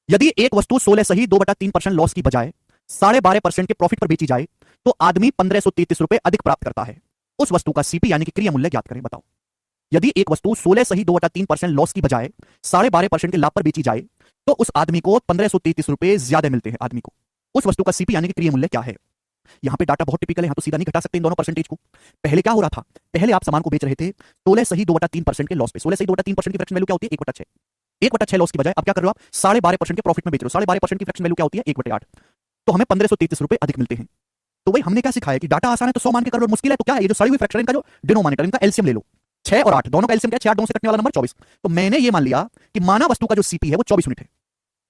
यदि एक वस्तु 16 सही 2/3% लॉस की बजाय 12.5% के प्रॉफिट पर बेची जाए तो आदमी 1533 रुपए अधिक प्राप्त करता है। उस वस्तु का सीपी यानी कि क्रिया मूल्य ज्ञात करें। बताओ, यदि एक वस्तु 16 सही 2/3% लॉस की बजाय 12.5% के लाभ पर बेची जाए तो उस आदमी को 1533 रुपए ज्यादा मिलते हैं। आदमी को उस वस्तु का सीपी यानी कि क्रिया मूल्य क्या है? यहां पे डाटा बहुत टिपिकल है, यहां तो सीधा नहीं घटा सकते इन दोनों परसेंटेज को। पहले क्या हो रहा था? पहले आप सामान को बेच रहे थे 16 सही 2/3% के लॉस पे। 16 सही 2/3% की फ्रैक्शन वैल्यू क्या होती है? 1/6। 1/6 लॉस की बजाय अब क्या कर रहे हो आप? 12.5% के प्रॉफिट में बेच रहे हो। 12.5% की फ्रैक्शन वैल्यू क्या होती है? 1/8। तो हमें 1533 रुपए अधिक मिलते हैं। तो भाई हमने क्या सिखाया कि डाटा आसान है तो 100 मान के कर लो, मुश्किल है तो क्या है? ये जो सड़ी हुई फ्रैक्शन इनका जो डिनोमिनेटर, इनका एलसीएम ले लो। 6 और 8 दोनों का एलसीएम क्या है? 6 8 2 से कटने वाला नंबर 24। तो मैंने ये मान लिया कि माना वस्तु का जो सीपी है वो 24 यूनिट है।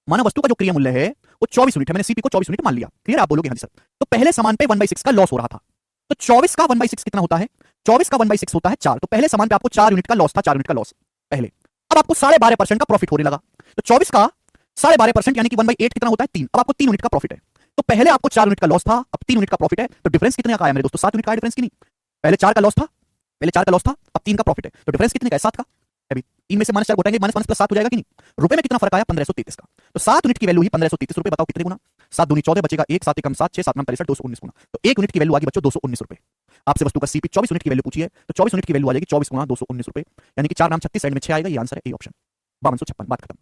माना वस्तु का जो क्रिया मूल्य है वो 24 यूनिट है। मैंने सीपी को 24 यूनिट मान लिया। क्लियर? आप बोलोगे हाँ जी सर। तो पहले सामान पे 1/6 का लॉस हो रहा था। तो 24 का 1/6 कितना होता है? 24 का 1/6 होता है 4। तो पहले सामान पे आपको 4 यूनिट का लॉस था, 4 यूनिट का लॉस पहले। अब आपको 12.5% का प्रॉफिट होने लगा। तो 24 का 12.5% यानी कि 1/8 कितना होता है? 3। अब आपको 3 यूनिट का प्रॉफिट है। तो पहले आपको 4 यूनिट का लॉस था, अब 3 यूनिट का प्रॉफिट है। तो डिफरेंस कितने का आया मेरे दोस्तों? 7 यूनिट का डिफरेंस की नहीं? पहले 4 का लॉस था, पहले 4 का लॉस था, अब 3 का प्रॉफिट है। तो डिफरेंस कितने का है? 7 का। अभी 3 में से -4 घटाएंगे, माइनस प्लस 7 हो जाएगा कि नहीं? रुपए में कितना फर्क आया? 1533 का। तो 7 यूनिट की वैल्यू ही 1533 रुपए। बताओ कितने गुना? 7 दूनी 14 बचेगा 1, 7 एकम 7, 6 7 9 63, 219 गुना। तो 1 यूनिट की वैल्यू आ गई बच्चों 219 रुपए। आपसे वस्तु का सीपी 24 यूनिट की वैल्यू पूछी है तो 24 यूनिट की वैल्यू आ जाएगी 24 गुना 219 रुपए, यानी कि 4 नाम 36, साइड में 6 आएगा। ये आंसर है ए ऑप्शन 5256। बात खत्म।